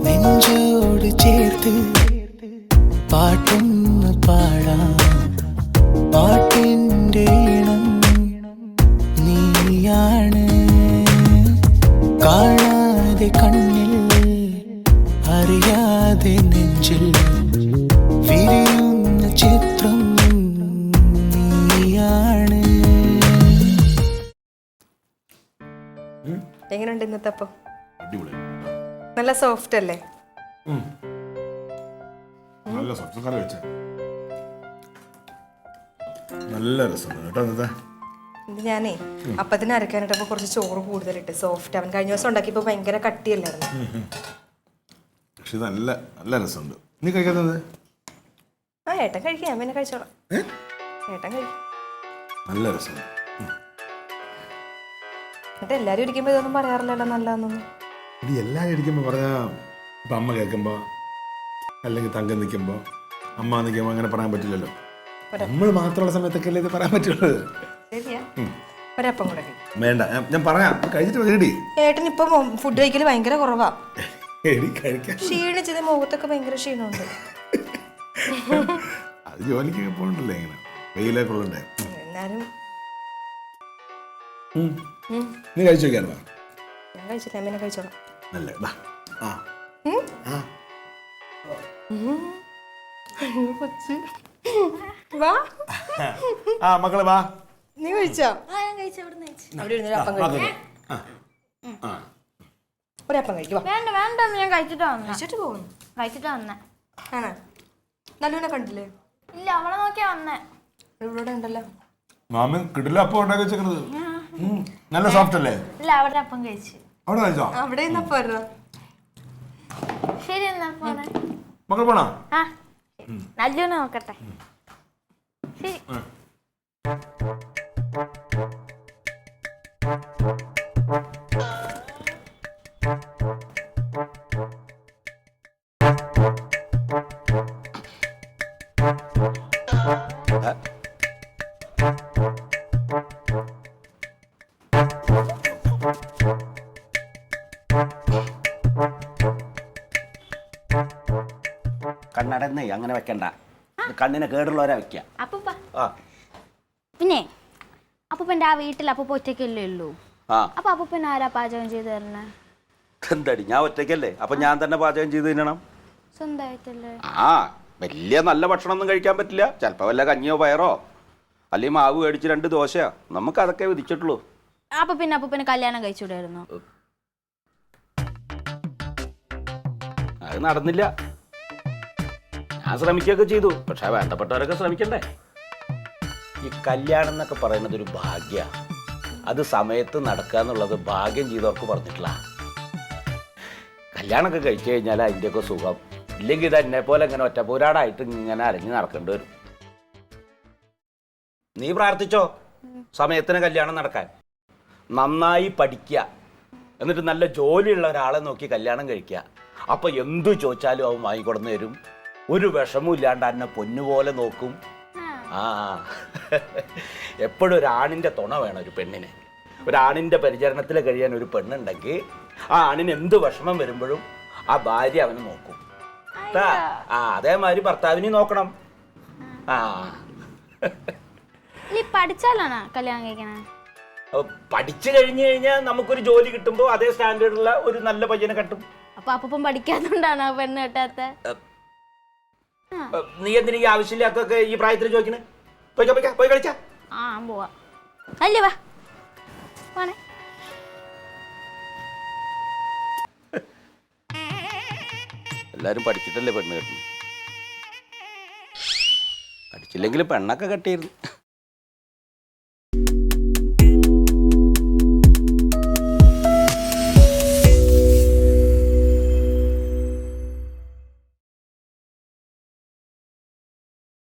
നെഞ്ചോട് ചേർത്ത് പാട്ടൊന്ന് പാടാം. പാട്ടിൻ്റെ ഈണം നീയാണ്. കാണാതെ കണ്ണിൽ അറിയാതെ നെഞ്ചിൽ വിരിയുന്ന ചിത്രം നീയാണ്. എങ്ങനെയുണ്ട് ഇന്നത്തെ അപ്പം? നല്ല സോഫ്റ്റ് അല്ലേ? നല്ല സോഫ്റ്റ് കറി വെച്ചേ, നല്ല രസമുണ്ട് കേട്ടോ. ഇന്നത്തെ ഇത് ഞാനേ അപ്പത്തിന് അരക്കാനിട്ടപ്പോ കുറച്ച് ചോറ് കൂടുതലിട്ട് സോഫ്റ്റ്. അവൻ കഴിഞ്ഞ ദിവസം ഉണ്ടാക്കിയപ്പോ ഭയങ്കര കട്ടിയല്ലായിരുന്നു. പക്ഷെ ഇത് നല്ല നല്ല രസമുണ്ട്. നീ കഴിക്കാത്തത്? ആ ഏട്ടൻ കഴിക്കാം, ഞാൻ പിന്നെ കഴിച്ചോളാം. ഏട്ടൻ കഴിക്കും. നല്ല രസമുണ്ട്. എന്നിട്ട് എല്ലാരും ഇരിക്കുമ്പോ ഇതൊന്നും പറയാറില്ലല്ലോ നല്ലതെന്നൊന്നും. ഇത് എല്ലാവരും ഇരിക്കുമ്പോൾ പറഞ്ഞാൽ ഇപ്പം അമ്മ കേൾക്കുമ്പോൾ അല്ലെങ്കിൽ തങ്കം നിൽക്കുമ്പോൾ അമ്മ നിൽക്കുമ്പോൾ അങ്ങനെ പറയാൻ പറ്റില്ലല്ലോ. നമ്മൾ മാത്രമുള്ള സമയത്തൊക്കെ അല്ലേ ഇത് പറയാൻ പറ്റുള്ളത്. ശരിയാ, ഒരപ്പം കൂടെ വേണ്ട, ഞാൻ പറയാം, കഴിച്ചിട്ട് വേണ്ടി. ഏട്ടൻ ഇപ്പൊ ഫുഡ് കഴിക്കല് ഭയങ്കര കുറവാ. ക്ഷീണിച്ചത്, മുഖത്തൊക്കെ ഭയങ്കര ക്ഷീണമുണ്ട്. അത് ജോലിക്കൊക്കെ പോകണ്ടല്ലേ, ഇങ്ങനെ വെയിലൊക്കെ ഉള്ളണ്ടേ. എന്നാലും നീ കഴിച്ചു നോക്കിയായിരുന്നോ? ഞാൻ കഴിച്ചില്ല, പിന്നെ കഴിച്ചോളാം. നല്ല മക്കളെ വാ. നീ കഴിച്ചോ? അവിടെ ഇരുന്നൊരു അപ്പം കഴിക്കും. ഒരപ്പം കഴിക്കും. വേണ്ട വേണ്ട, ഞാൻ കഴിച്ചിട്ടാ വന്നേ. കഴിച്ചിട്ട് പോകുന്നു. കഴിച്ചിട്ടാ വന്നേ. ആണോ? നല്ലൂനെ കണ്ടില്ലേ? ഇല്ല, അവളെ നോക്കിയാ വന്നേ. ഇവിടെ ഉണ്ടല്ലോ. മാമൻ കിടില അപ്പം ഉണ്ടാക്കി വെച്ചേക്കണത്. നല്ല സോഫ്റ്റ് അല്ലേ? ഇല്ല, അവിടെ അപ്പം കഴിച്ചു. അവിടെ കഴിച്ചോ? അവിടെ പോരാ. ശരി, എന്നാ പോണേ. മക്കൾ പോണോ? ആ, നല്ലൂനെ നോക്കട്ടെ. ശരി. കണ്ണടന്നേ അങ്ങനെ വെക്കണ്ട, കണ്ണിനെ കേടുള്ളവരാ വെക്കുക. അപ്പൂപ്പ, പിന്നെ അപ്പൂപ്പൻ്റെ ആ വീട്ടിൽ അപ്പൂപ്പ ഒറ്റയ്ക്കല്ലേ ഉള്ളൂ. അപ്പൊ അപ്പൂപ്പൻ ആരാ പാചകം ചെയ്ത് തരണേ? എന്തടി, ഞാൻ ഒറ്റയ്ക്കല്ലേ, അപ്പൊ ഞാൻ തന്നെ പാചകം ചെയ്ത് തിന്നണം. സ്വന്തമായിട്ടല്ലേ? ആ, വലിയ നല്ല ഭക്ഷണം ഒന്നും കഴിക്കാൻ പറ്റില്ല. ചിലപ്പോ വല്ല കഞ്ഞിയോ പയറോ അല്ലെങ്കിൽ മാവ് മേടിച്ച് 2 ദോശയോ, നമുക്ക് അതൊക്കെ വിധിച്ചിട്ടുള്ളൂ. അപ്പൊ പിന്നെ അപ്പൂപ്പന് കല്യാണം കഴിച്ചുകൂടായിരുന്നു? അത് നടന്നില്ല. ഞാൻ ശ്രമിക്കുകയൊക്കെ ചെയ്തു, പക്ഷെ വേണ്ടപ്പെട്ടവരൊക്കെ ശ്രമിക്കണ്ടേ. ഈ കല്യാണം എന്നൊക്കെ പറയുന്നത് ഒരു ഭാഗ്യ. അത് സമയത്ത് നടക്കുക എന്നുള്ളത് ഭാഗ്യം ചെയ്തവർക്ക് പറഞ്ഞിട്ടില്ല. കല്യാണമൊക്കെ കഴിച്ചു കഴിഞ്ഞാൽ അതിൻ്റെയൊക്കെ സുഖം. ഇല്ലെങ്കിൽ ഇത് എന്നെ പോലെ ഇങ്ങനെ ഒറ്റപ്പോരാടായിട്ട് ഇങ്ങനെ അരഞ്ഞ് നടക്കേണ്ടി വരും. നീ പ്രാർത്ഥിച്ചോ സമയത്തിന് കല്യാണം നടക്കാൻ. നന്നായി പഠിക്കുക, എന്നിട്ട് നല്ല ജോലിയുള്ള ഒരാളെ നോക്കി കല്യാണം കഴിക്കുക. അപ്പോൾ എന്തു ചോദിച്ചാലും അവൻ വാങ്ങിക്കൊടുന്ന് തരും. ഒരു വിഷമവും ഇല്ലാണ്ട് എന്നെ പൊന്നുപോലെ നോക്കും. ആ, എപ്പോഴും ഒരാണിൻ്റെ തുണ വേണം ഒരു പെണ്ണിന്. ഒരാണിൻ്റെ പരിചരണത്തിൽ കഴിയാൻ ഒരു പെണ്ണുണ്ടെങ്കിൽ ആ ആണിന് എന്ത് വിഷമം വരുമ്പോഴും ആ ഭാര്യ അവനെ നോക്കും. അതേമാതിരി ഭർത്താവിനെ നോക്കണം. ആ, പഠിച്ചാലാണോ കല്യാണം കഴിക്കണേ? പഠിച്ചു കഴിഞ്ഞു കഴിഞ്ഞാൽ നമുക്കൊരു ജോലി കിട്ടുമ്പോൾ അതേ സ്റ്റാൻഡേർഡുള്ള ഒരു നല്ല പയ്യനെ കെട്ടും. അപ്പൊ അപ്പം പഠിക്കാത്തോണ്ടാണോ പെണ്ണ് കെട്ടാത്ത? നീ എന്തിനാ ഈ ആവശ്യമില്ലാത്തൊക്കെ ഈ പ്രായത്തിൽ ചോദിക്കണേ? പോയി കളിച്ചാ. ആ, പോവാ. അല്ലേ, വാ പോണേ. എല്ലാരും പഠിച്ചിട്ടല്ലേ പെണ്ണ് കെട്ടുന്നത്. പഠിച്ചില്ലെങ്കിൽ പെണ്ണൊക്കെ കെട്ടിയിരുന്നു.